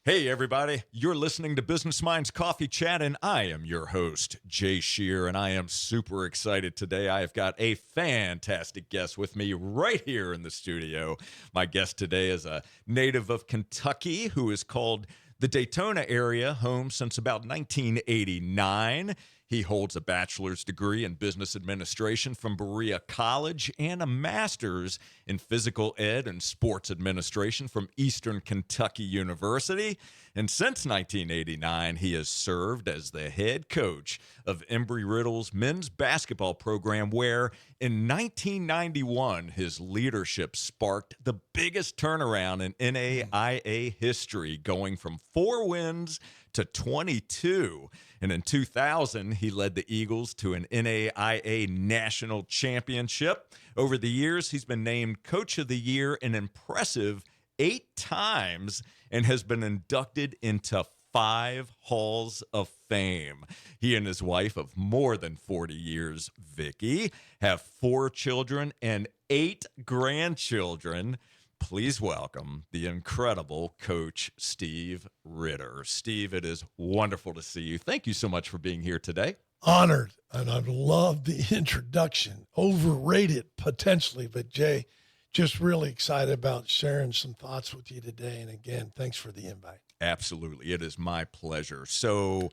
Hey, everybody. You're listening to Business Minds Coffee Chat, and I am your host, Jay Scherr, and I am super excited today. I have got a fantastic guest with me right here in the studio. My guest today is a native of Kentucky who is called the Daytona area home since about 1989. He holds a bachelor's degree in business administration from Berea College and a master's in physical ed and sports administration from Eastern Kentucky University. And since 1989, he has served as the head coach of Embry-Riddle's men's basketball program, where in 1991, his leadership sparked the biggest turnaround in NAIA history, going from 4 wins to 22. And in 2000, he led the Eagles to an NAIA national championship. Over the years, he's been named Coach of the Year an impressive 8 times and has been inducted into 5 halls of fame. He and his wife of more than 40 years, Vicky, have 4 children and 8 grandchildren. Please welcome the incredible Coach Steve Ritter. Steve, it is wonderful to see you. Thank you so much for being here today. Honored, and I love the introduction. Overrated potentially, but Jay, just really excited about sharing some thoughts with you today. And again, thanks for the invite. Absolutely. It is my pleasure. So,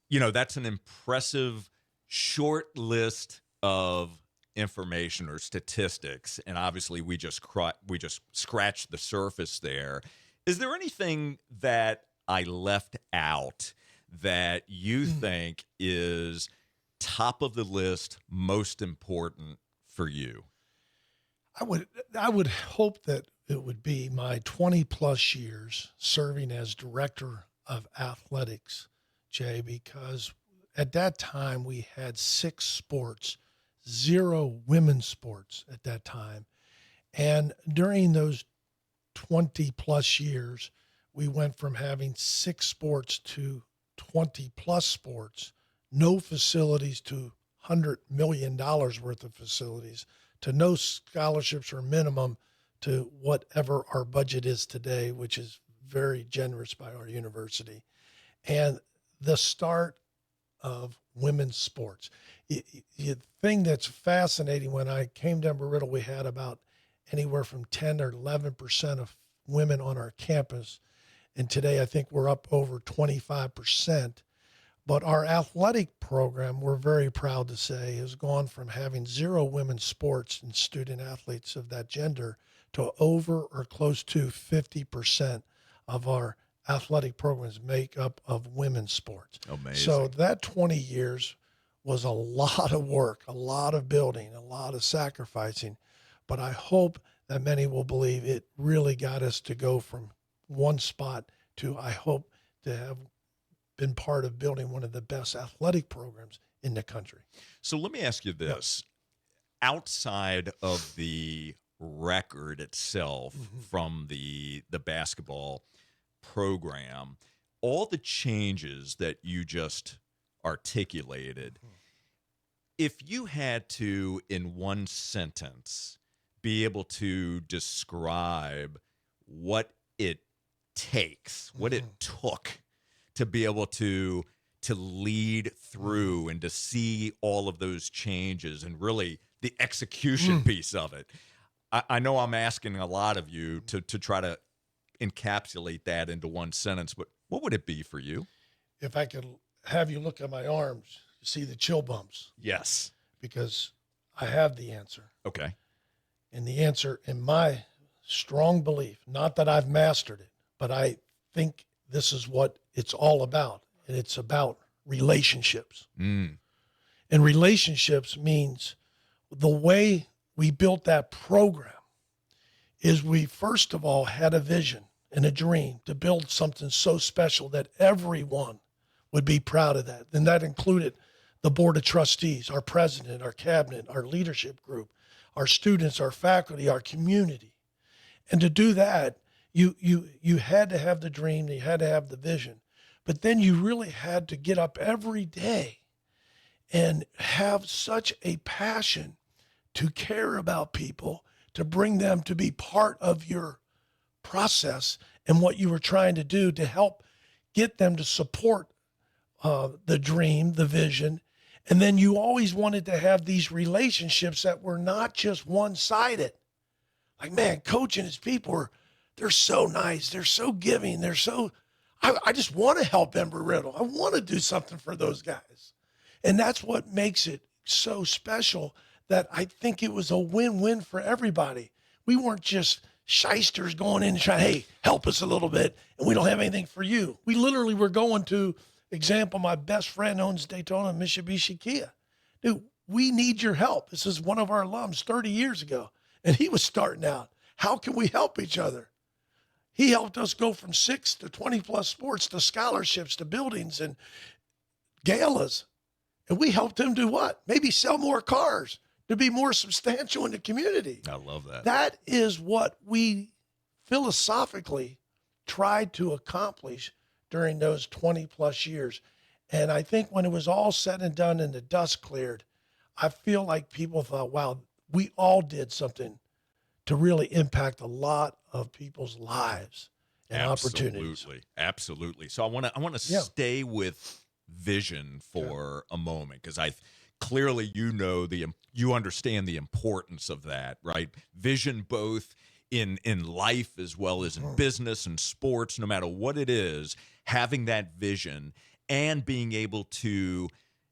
that's an impressive short list of information or statistics, and obviously we just scratched the surface there. Is there anything that I left out that you think is top of the list, most important for you? I would hope that it would be my 20 plus years serving as director of athletics, Jay, because at that time we had 6 sports, 0 women's sports at that time. And during those 20 plus years, we went from having 6 sports to 20 plus sports, no facilities to $100 million worth of facilities, to no scholarships or minimum to whatever our budget is today, which is very generous by our university. And the start of women's sports. The thing that's fascinating, when I came to Embry-Riddle, we had about anywhere from 10 or 11% of women on our campus. And today I think we're up over 25%. But our athletic program, we're very proud to say, has gone from having 0 women's sports and student athletes of that gender to over or close to 50% of our athletic programs make up of women's sports. Amazing. So that 20 years was a lot of work, a lot of building, a lot of sacrificing. But I hope that many will believe it really got us to go from one spot to, I hope, to have been part of building one of the best athletic programs in the country. So let me ask you this. Outside of the record itself from the basketball program, all the changes that you just articulated, if you had to, in one sentence, be able to describe what it takes, what it took to be able to lead through and to see all of those changes and really the execution piece of it. I know I'm asking a lot of you to try to encapsulate that into one sentence, but what would it be for you? If I could have you look at my arms, you see the chill bumps, Yes. because I have the answer. Okay. And the answer, in my strong belief, not that I've mastered it, but I think this is what it's all about. And it's about relationships. And relationships means the way we built that program is we first of all had a vision and a dream to build something so special that everyone would be proud of that. And that included the board of trustees, our president, our cabinet, our leadership group, our students, our faculty, our community. And to do that, you had to have the dream, you had to have the vision, but then you really had to get up every day and have such a passion to care about people, to bring them to be part of your process and what you were trying to do to help get them to support the dream, the vision. And then you always wanted to have these relationships that were not just one-sided. Like, man, Coach and his people they're so nice. They're so giving. I just want to help Embry-Riddle. I want to do something for those guys. And that's what makes it so special, that I think it was a win-win for everybody. We weren't just shysters going in and trying, hey, help us a little bit, and we don't have anything for you. We literally were going to, example, my best friend owns Daytona Mitsubishi Kia. Dude, we need your help. This is one of our alums 30 years ago, and he was starting out. How can we help each other? He helped us go from 6 to 20-plus sports to scholarships to buildings and galas. And we helped him do what? Maybe sell more cars to be more substantial in the community. I love that. That is what we philosophically tried to accomplish during those 20-plus years. And I think when it was all said and done and the dust cleared, I feel like people thought, wow, we all did something to really impact a lot of people's lives and opportunities. Absolutely. So I want to stay with vision for a moment, because clearly you understand the importance of that, right? Vision both in life as well as in business and sports, no matter what it is, having that vision and being able to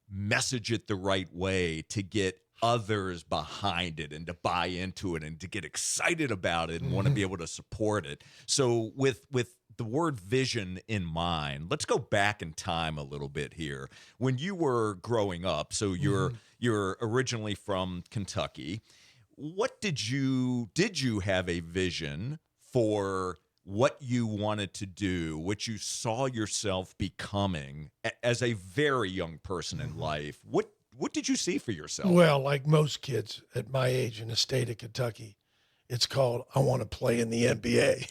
message it the right way to get others behind it and to buy into it and to get excited about it and want to be able to support it. So with the word vision in mind, let's go back in time a little bit here. When you were growing up, so you're originally from Kentucky, what did you have a vision for what you wanted to do, what you saw yourself becoming as a very young person in life? What did you see for yourself? Well, like most kids at my age in the state of Kentucky, it's called, I want to play in the NBA.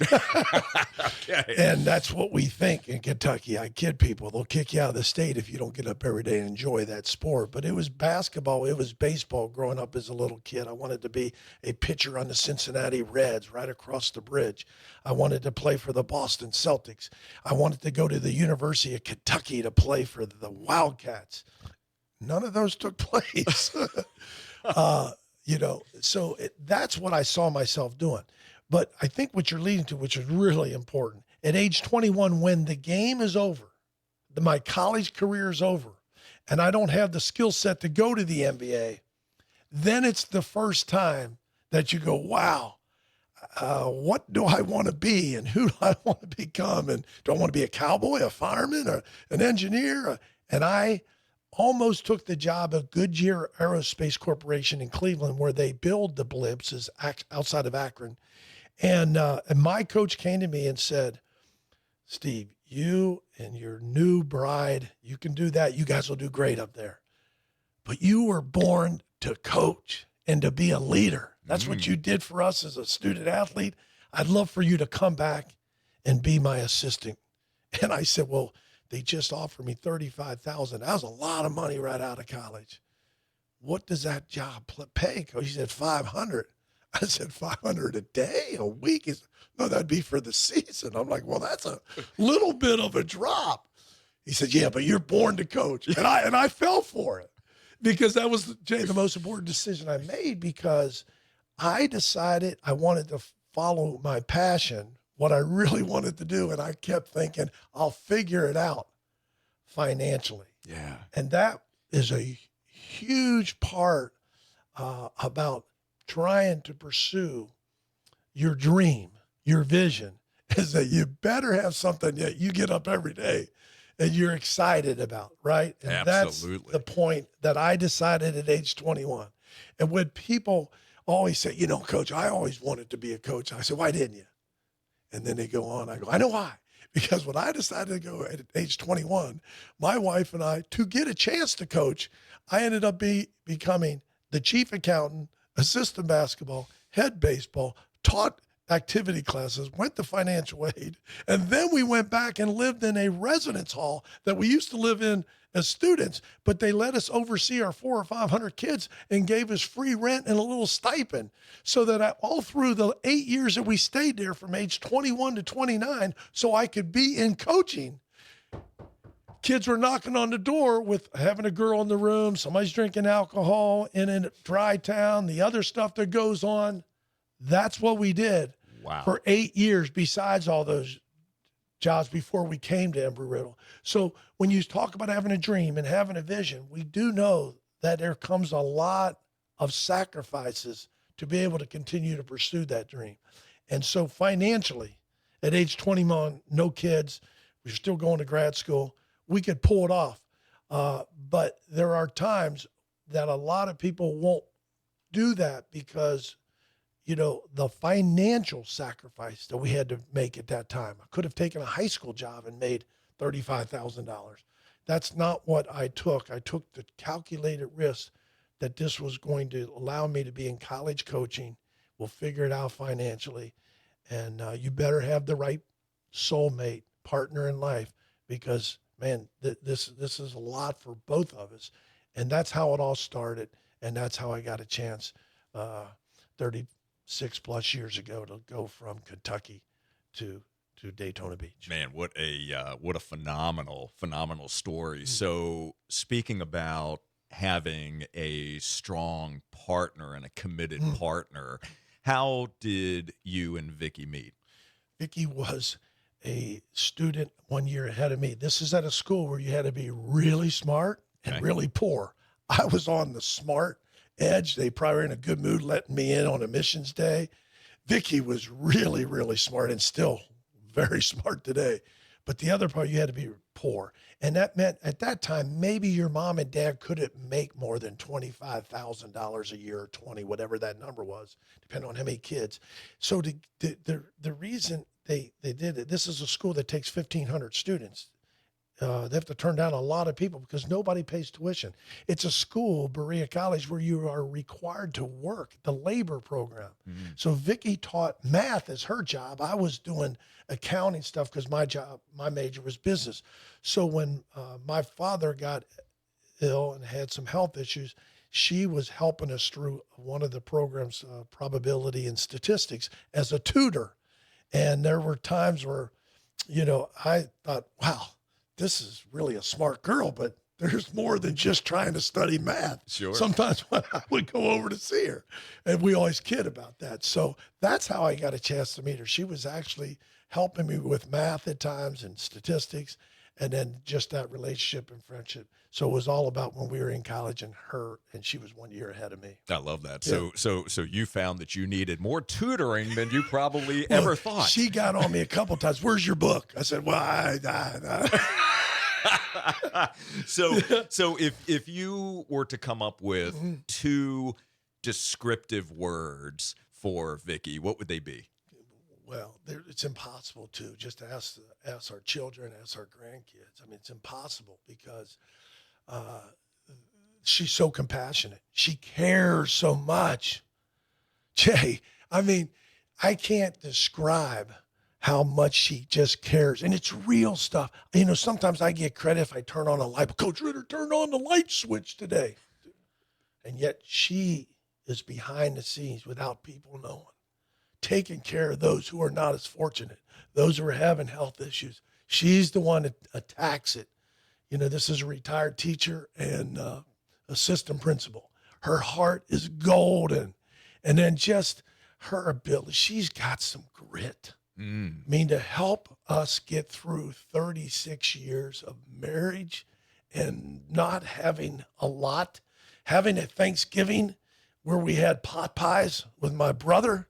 Okay. And that's what we think in Kentucky. I kid people. They'll kick you out of the state if you don't get up every day and enjoy that sport. But it was basketball. It was baseball growing up as a little kid. I wanted to be a pitcher on the Cincinnati Reds right across the bridge. I wanted to play for the Boston Celtics. I wanted to go to the University of Kentucky to play for the Wildcats. None of those took place. So that's what I saw myself doing. But I think what you're leading to, which is really important, at age 21, when the game is over, my college career is over, and I don't have the skill set to go to the NBA, then it's the first time that you go, wow, what do I want to be and who do I want to become? And do I want to be a cowboy, a fireman, or an engineer? And I almost took the job of Goodyear Aerospace Corporation in Cleveland, where they build the blimps outside of Akron. And my coach came to me and said, Steve, you and your new bride, you can do that. You guys will do great up there. But you were born to coach and to be a leader. That's what you did for us as a student athlete. I'd love for you to come back and be my assistant. And I said, well, they just offered me $35,000. That was a lot of money right out of college. What does that job pay? Coach, he said $500. I said, $500 a day, a week? No, that'd be for the season. I'm like, well, that's a little bit of a drop. He said, yeah, but you're born to coach. And I fell for it, because that was, Jay, the most important decision I made, because I decided I wanted to follow my passion, what I really wanted to do. And I kept thinking, I'll figure it out financially. Yeah. And that is a huge part about trying to pursue your dream, your vision, is that you better have something that you get up every day and you're excited about, right? And Absolutely. That's the point that I decided at age 21. And when people always say, Coach, I always wanted to be a coach. I said, why didn't you? And then they go on. I go, I know why. Because when I decided to go at age 21, my wife and I, to get a chance to coach, I ended up becoming the chief accountant, assistant basketball, head baseball, taught activity classes, went to financial aid. And then we went back and lived in a residence hall that we used to live in as students, but they let us oversee our 400 or 500 kids and gave us free rent and a little stipend, so that all through the 8 years that we stayed there from age 21 to 29, so I could be in coaching, kids were knocking on the door with having a girl in the room, somebody's drinking alcohol in a dry town, the other stuff that goes on. That's what we did for 8 years, besides all those jobs before we came to Embry-Riddle. So when you talk about having a dream and having a vision, we do know that there comes a lot of sacrifices to be able to continue to pursue that dream. And so financially, at age 21, no kids, we're still going to grad school, we could pull it off. But there are times that a lot of people won't do that because, you know, the financial sacrifice that we had to make at that time. I could have taken a high school job and made $35,000. That's not what I took. I took the calculated risk that this was going to allow me to be in college coaching. We'll figure it out financially. And you better have the right soulmate, partner in life, because man, this is a lot for both of us. And that's how it all started. And that's how I got a chance 36 plus years ago to go from Kentucky to Daytona Beach. Man, what a phenomenal story. So speaking about having a strong partner and a committed partner, how did you and Vicky meet? Vicky was a student 1 year ahead of me. This is at a school where you had to be really smart and really poor. I was on the smart edge. They probably were in a good mood letting me in on admissions day. Vicky was really, really smart and still very smart today. But the other part, you had to be poor. And that meant at that time, maybe your mom and dad couldn't make more than $25,000 a year or 20, whatever that number was, depending on how many kids. So the reason they did it, this is a school that takes 1,500 students. They have to turn down a lot of people because nobody pays tuition. It's a school, Berea College, where you are required to work, the labor program. So Vicky taught math as her job. I was doing accounting stuff because my major was business. So when my father got ill and had some health issues, she was helping us through one of the programs, probability and statistics, as a tutor. And there were times where, you know, I thought, wow, this is really a smart girl, but there's more than just trying to study math. Sure. Sometimes when I would go over to see her, and we always kid about that. So that's how I got a chance to meet her. She was actually helping me with math at times and statistics, and then just that relationship and friendship. So it was all about when we were in college and she was 1 year ahead of me. I love that. Yeah. So you found that you needed more tutoring than you probably ever thought. She got on me a couple of times. Where's your book? I said, well, So if you were to come up with two descriptive words for Vicky, what would they be? Well, it's impossible to just ask our children, ask our grandkids. I mean, it's impossible because she's so compassionate. She cares so much. Jay, I mean, I can't describe how much she just cares. And it's real stuff. You know, sometimes I get credit if I turn on a light, but Coach Ritter turned on the light switch today. And yet she is behind the scenes without people knowing, taking care of those who are not as fortunate, those who are having health issues. She's the one that attacks it. You know, this is a retired teacher and assistant principal. Her heart is golden. And then just her ability, she's got some grit. I mean, to help us get through 36 years of marriage and not having a lot, having a Thanksgiving where we had pot pies with my brother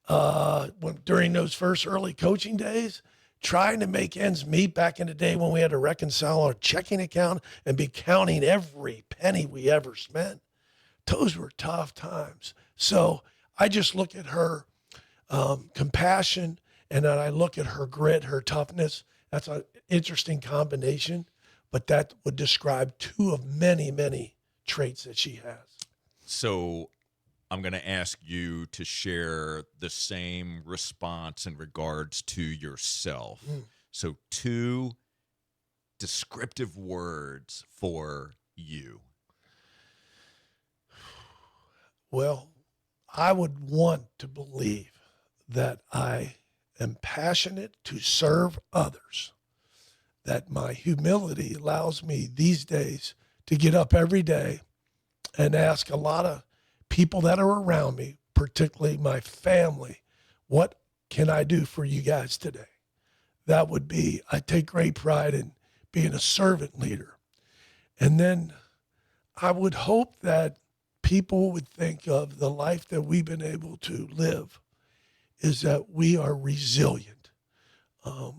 during those first early coaching days, trying to make ends meet back in the day when we had to reconcile our checking account and be counting every penny we ever spent. Those were tough times. So I just look at her compassion, and then I look at her grit, her toughness. That's an interesting combination, but that would describe two of many, many traits that she has. So I'm going to ask you to share the same response in regards to yourself. So two descriptive words for you? Well, I would want to believe that I am passionate to serve others, that my humility allows me these days to get up every day and ask a lot of people that are around me, particularly my family, what can I do for you guys today? That would be, I take great pride in being a servant leader. And then I would hope that people would think of the life that we've been able to live is that we are resilient.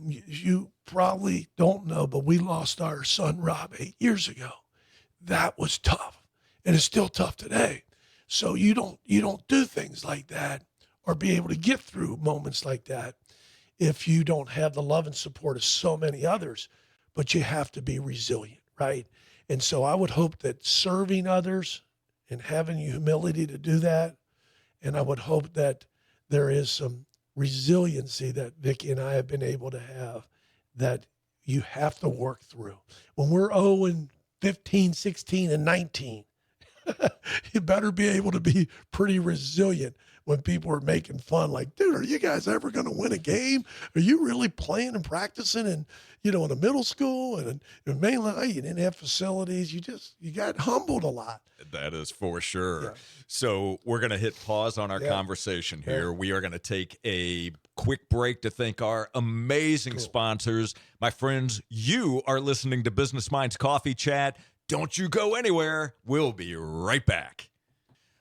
You probably don't know, but we lost our son, Rob, 8 years ago. That was tough, and it's still tough today. So you don't do things like that or be able to get through moments like that if you don't have the love and support of so many others, but you have to be resilient, right? And so I would hope that serving others and having humility to do that, and I would hope that there is some resiliency that Vicki and I have been able to have that you have to work through. When we're 0 and 15, 16, and 19, you better be able to be pretty resilient when people are making fun, like, dude, are you guys ever going to win a game? Are you really playing and practicing in a middle school and in mainland? You didn't have facilities. You got humbled a lot. That is for sure. Yeah. So we're going to hit pause on our conversation here. We are going to take a quick break to thank our amazing sponsors. My friends, you are listening to Business Minds Coffee Chat. Don't you go anywhere. We'll be right back.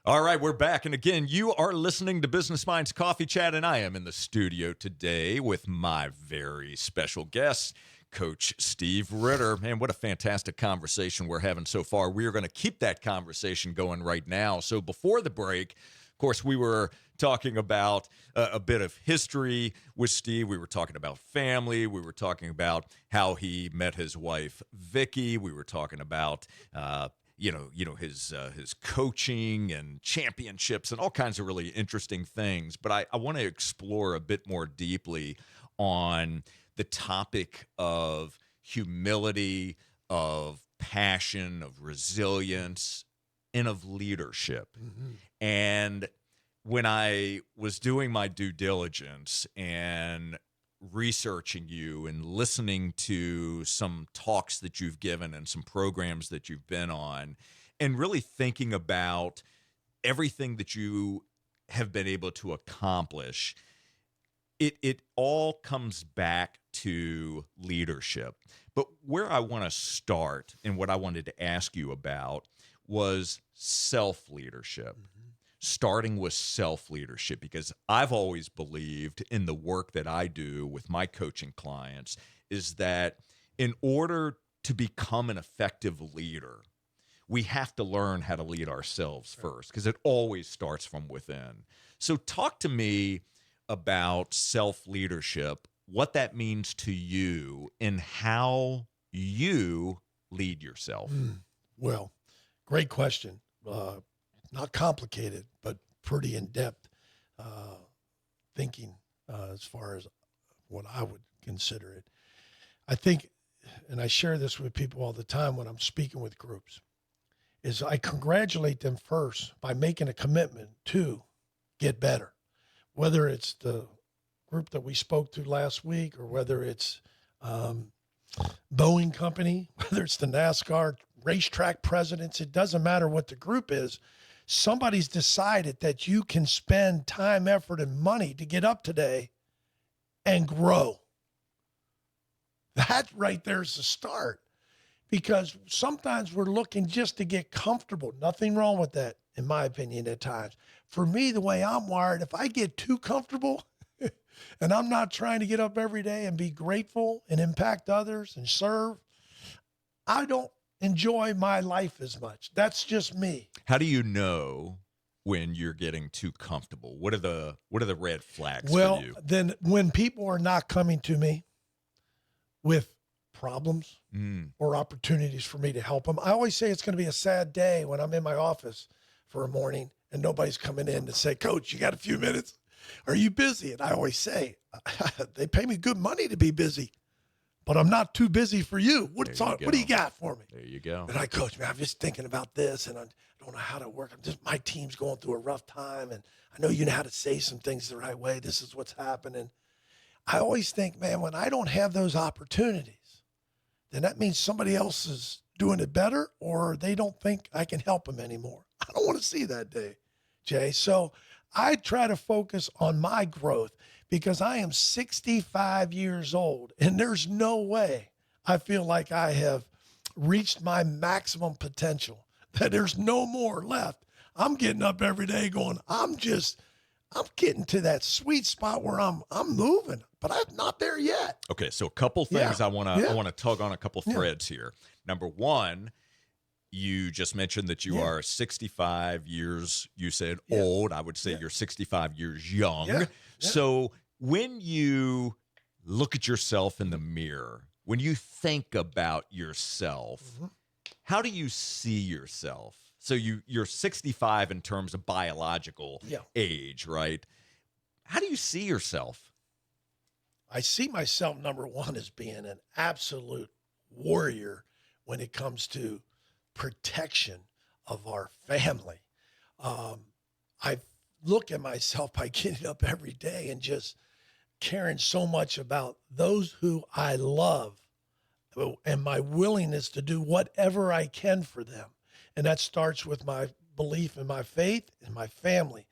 All right, we're back. And again, you are listening to Business Minds Coffee Chat, and I am in the studio today with my very special guest, Coach Steve Ritter. Man, what a fantastic conversation we're having so far. We are going to keep that conversation going right now. So before the break, of course, we were talking about a bit of history with Steve. We were talking about family. We were talking about how he met his wife, Vicki. We were talking about his coaching and championships and all kinds of really interesting things. But I want to explore a bit more deeply on the topic of humility, of passion, of resilience, and of leadership. Mm-hmm. And when I was doing my due diligence and researching you and listening to some talks that you've given and some programs that you've been on, and really thinking about everything that you have been able to accomplish, it all comes back to leadership. But where I want to start and what I wanted to ask you about was self-leadership. Starting with self-leadership, because I've always believed in the work that I do with my coaching clients is that in order to become an effective leader, we have to learn how to lead ourselves first, because it always starts from within. So talk to me about self-leadership, what that means to you, and how you lead yourself. Well, great question. Not complicated, but pretty in-depth thinking as far as what I would consider it. I think, and I share this with people all the time when I'm speaking with groups, is I congratulate them first by making a commitment to get better. Whether it's the group that we spoke to last week or whether it's Boeing Company, whether it's the NASCAR racetrack presidents, it doesn't matter what the group is. Somebody's decided that you can spend time, effort, and money to get up today and grow. That right there is the start, because sometimes we're looking just to get comfortable. Nothing wrong with that, in my opinion, at times. For me, the way I'm wired, if I get too comfortable and I'm not trying to get up every day and be grateful and impact others and serve, I don't enjoy my life as much. That's just me. How do you know when you're getting too comfortable? What are the red flags for you? Well, then when people are not coming to me with problems or opportunities for me to help them, I always say it's going to be a sad day when I'm in my office for a morning and nobody's coming in to say, Coach, you got a few minutes? Are you busy? And I always say, they pay me good money to be busy. but I'm not too busy for you. What do you got for me? There you go. And I, coach, man, I'm just thinking about this, and I don't know how to work. My team's going through a rough time, and I know you know how to say some things the right way. This is what's happening. I always think, man, when I don't have those opportunities, then that means somebody else is doing it better, or they don't think I can help them anymore. I don't want to see that day, Jay. So I try to focus on my growth because I am 65 years old, and there's no way I feel like I have reached my maximum potential, that there's no more left. I'm getting up every day going, I'm getting to that sweet spot where I'm moving, but I'm not there yet. Okay, so a couple things I want to tug on a couple threads here. Number one, you just mentioned that you are 65 years, you said old. I would say you're 65 years young. Yeah. So when you look at yourself in the mirror, when you think about yourself, how do you see yourself? So you're 65 in terms of biological age, right? How do you see yourself? I see myself, number one, as being an absolute warrior when it comes to protection of our family. I look at myself by getting up every day and just caring so much about those who I love and my willingness to do whatever I can for them. And that starts with my belief in my faith and my family.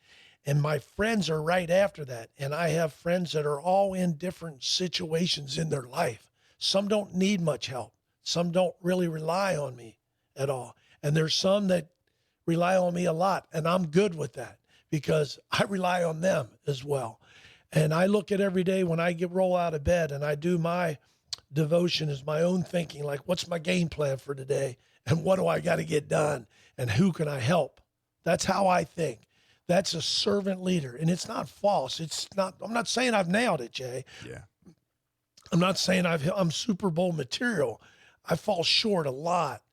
And my friends are right after that. And I have friends that are all in different situations in their life. Some don't need much help. Some don't really rely on me at all. And there's some that rely on me a lot. And I'm good with that because I rely on them as well. And I look at every day when I roll out of bed and I do my devotion as my own thinking, like what's my game plan for today? And what do I got to get done? And who can I help? That's how I think. That's a servant leader. And it's not false. I'm not saying I've nailed it, Jay. Yeah. I'm not saying I'm Super Bowl material. I fall short a lot,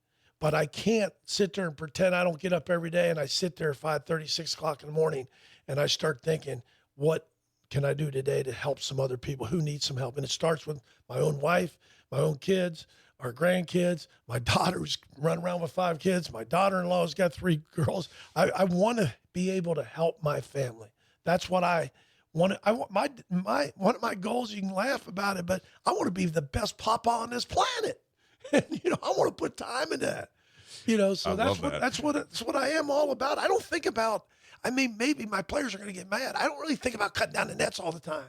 but I can't sit there and pretend I don't get up every day and I sit there at 5:30, 6 o'clock in the morning and I start thinking, what can I do today to help some other people who need some help? And it starts with my own wife, my own kids, our grandkids, my daughter who's run around with 5 kids, my daughter-in-law has got 3 girls. I want to be able to help my family. That's what I want. One of my goals, you can laugh about it, but I want to be the best papa on this planet. And, I want to put time in that, so that's what I am all about. I don't think about, maybe my players are going to get mad. I don't really think about cutting down the nets all the time.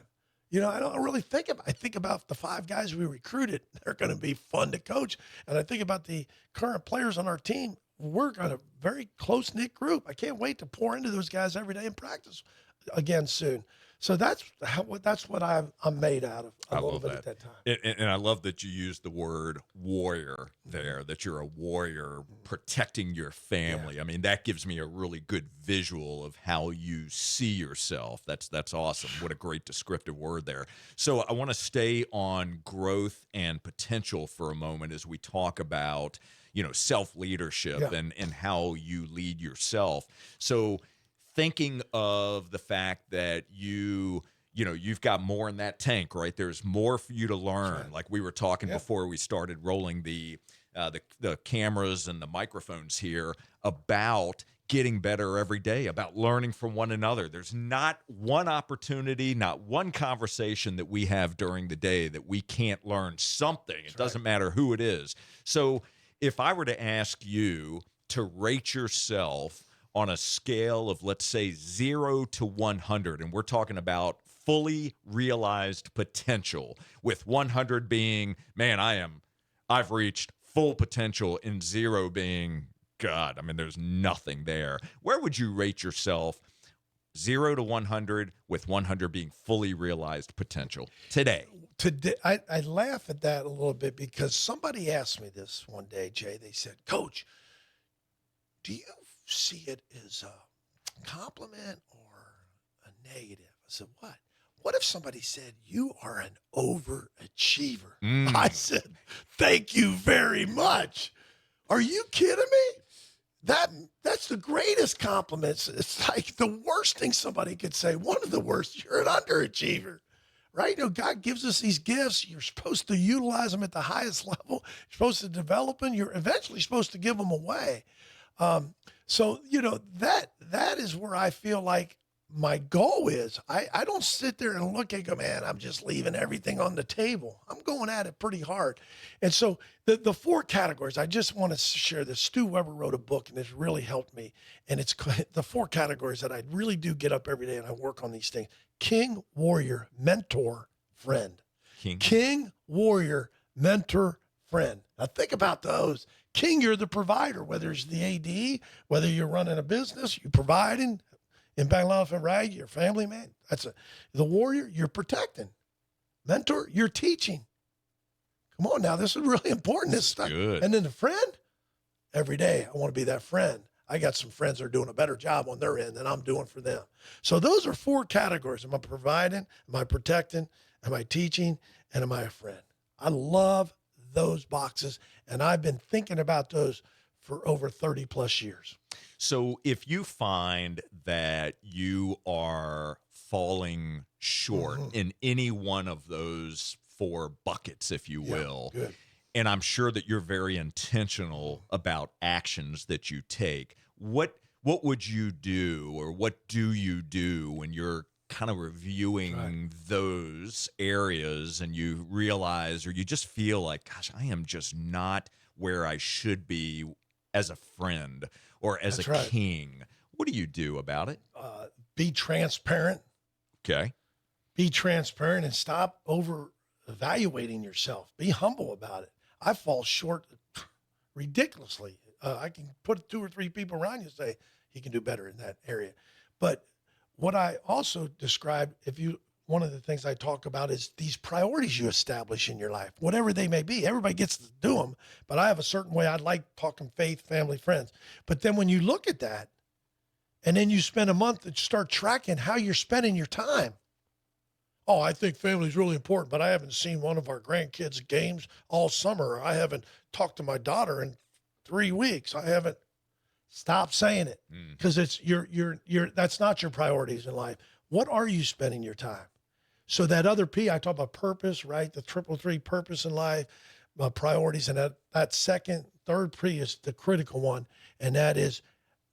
I don't really I think about the 5 guys we recruited. They're going to be fun to coach. And I think about the current players on our team. We're got a very close-knit group. I can't wait to pour into those guys every day in practice again soon. So that's what I'm made out of a little bit at that time. And I love that you used the word warrior there, that you're a warrior protecting your family. Yeah. That gives me a really good visual of how you see yourself. That's awesome. What a great descriptive word there. So I want to stay on growth and potential for a moment as we talk about, self-leadership and how you lead yourself. So thinking of the fact that you've got more in that tank, right? There's more for you to learn. Right. Like we were talking before we started rolling the cameras and the microphones here about getting better every day, about learning from one another. There's not one opportunity, not one conversation that we have during the day that we can't learn something. It doesn't matter who it is. So if I were to ask you to rate yourself on a scale of, let's say, 0 to 100, and we're talking about fully realized potential, with 100 being, man, I've reached full potential, and 0 being, God, there's nothing there. Where would you rate yourself 0 to 100, with 100 being fully realized potential today? Today, I laugh at that a little bit because somebody asked me this one day, Jay. They said, Coach, do you see it as a compliment or a negative? I said, what? What if somebody said, you are an overachiever? I said, thank you very much. Are you kidding me? That's the greatest compliments. It's like the worst thing somebody could say. One of the worst, you're an underachiever. right? God gives us these gifts. You're supposed to utilize them at the highest level. You're supposed to develop them. You're eventually supposed to give them away. So, that is where I feel like my goal is. I don't sit there and look and go, man, I'm just leaving everything on the table. I'm going at it pretty hard. And so the 4 categories, I just want to share this. Stu Weber wrote a book and it's really helped me. And it's the 4 categories that I really do get up every day and I work on these things. King, warrior, mentor, friend. King, warrior, mentor, friend. Now think about those. King, you're the provider, whether it's the AD, whether you're running a business, you're providing, impact life and right, your family, man. The warrior, you're protecting. Mentor, you're teaching. Come on now, this is really important. This stuff. Good. And then the friend, every day, I want to be that friend. I got some friends that are doing a better job on their end than I'm doing for them. So those are 4 categories. Am I providing? Am I protecting? Am I teaching? And am I a friend? I love those boxes. And I've been thinking about those for over 30 plus years. So if you find that you are falling short in any one of those 4 buckets, if you will, good. And I'm sure that you're very intentional about actions that you take, what would you do, or what do you do when you're kind of reviewing those areas and you realize, or you just feel like, gosh, I am just not where I should be as a friend or as a king? What do you do about it? Be transparent. Okay. Be transparent and stop over evaluating yourself. Be humble about it. I fall short ridiculously. I can put 2 or 3 people around you and say, he can do better in that area. But what I also described, one of the things I talk about is these priorities you establish in your life, whatever they may be. Everybody gets to do them, but I have a certain way. I like talking faith, family, friends. But then when you look at that, and then you spend a month and start tracking how you're spending your time. Oh, I think family is really important, but I haven't seen one of our grandkids' games all summer. I haven't talked to my daughter in 3 weeks. I haven't. Stop saying it, because it's that's not your priorities in life. What are you spending your time? So that other P, I talk about purpose, right? The 333 purpose in life, priorities, and that third P is the critical one, and that is,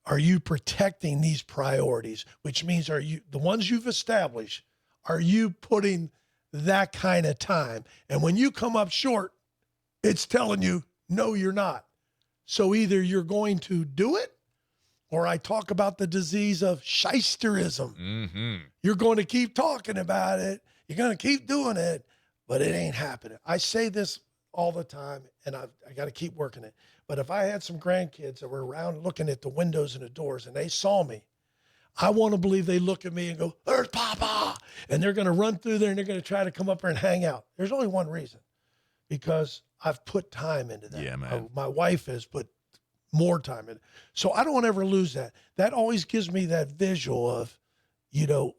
are you protecting these priorities? Which means, are you the ones you've established? Are you putting that kind of time? And when you come up short, it's telling you, no, you're not. So either you're going to do it, or I talk about the disease of shysterism. You're going to keep talking about it. You're going to keep doing it, but it ain't happening. I say this all the time, and I got to keep working it. But if I had some grandkids that were around looking at the windows and the doors and they saw me, I want to believe they look at me and go, there's Papa. And they're going to run through there and they're going to try to come up here and hang out. There's only one reason, because I've put time into that. Yeah, man. My wife has put more time in it. So I don't want to ever lose that. That always gives me that visual of,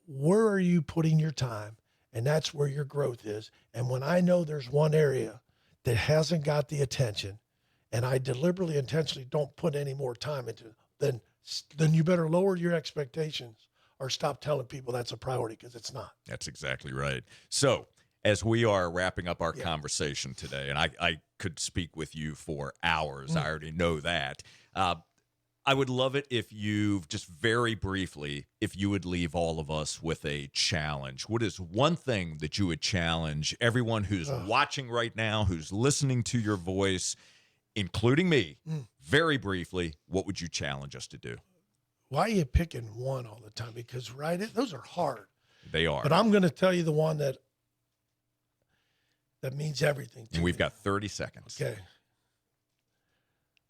where are you putting your time? And that's where your growth is. And when I know there's one area that hasn't got the attention, and I deliberately, intentionally don't put any more time into it, then you better lower your expectations or stop telling people that's a priority, because it's not. That's exactly right. So as we are wrapping up our conversation today, and I could speak with you for hours, I already know that. I would love it if you just very briefly, if you would leave all of us with a challenge. What is one thing that you would challenge everyone who's watching right now, who's listening to your voice, including me, very briefly, what would you challenge us to do? Why are you picking one all the time? Because, those are hard. They are. But I'm going to tell you the one that means everything to me. And we've got 30 seconds. Okay.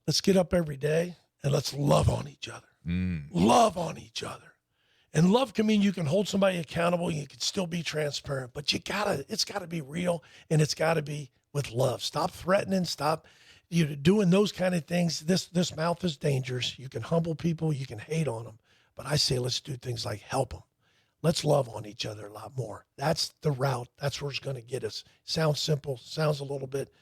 Let's get up every day and let's love on each other. Love on each other. And love can mean you can hold somebody accountable. You can still be transparent, but it's gotta be real, and it's gotta be with love. Stop threatening. Stop doing those kind of things. This mouth is dangerous. You can humble people. You can hate on them. But I say, let's do things like help them. Let's love on each other a lot more. That's the route. That's where it's going to get us. Sounds simple. Sounds a little bit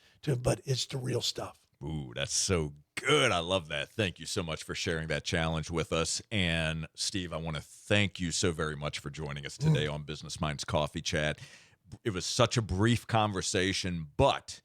but it's the real stuff. Ooh, that's so good. I love that. Thank you so much for sharing that challenge with us. And Steve, I want to thank you so very much for joining us today on Business Minds Coffee Chat. it was such a brief conversation, but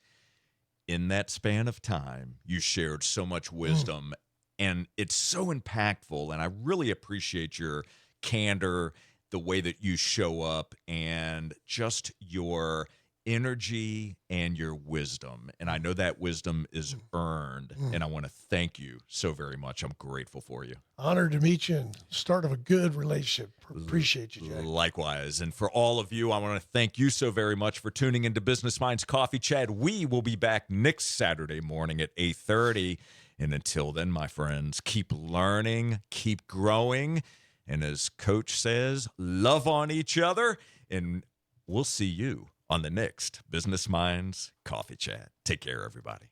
in that span of time, you shared so much wisdom, and it's so impactful. And I really appreciate your candor, the way that you show up, and just your energy and your wisdom. And I know that wisdom is earned, and I want to thank you so very much. I'm grateful for you. Honored to meet you and start of a good relationship. Appreciate you, Jay. Likewise. And for all of you, I want to thank you so very much for tuning into Business Minds Coffee Chat. We will be back next Saturday morning at 8:30. And until then, my friends, keep learning, keep growing. And as Coach says, love on each other. And we'll see you on the next Business Minds Coffee Chat. Take care, everybody.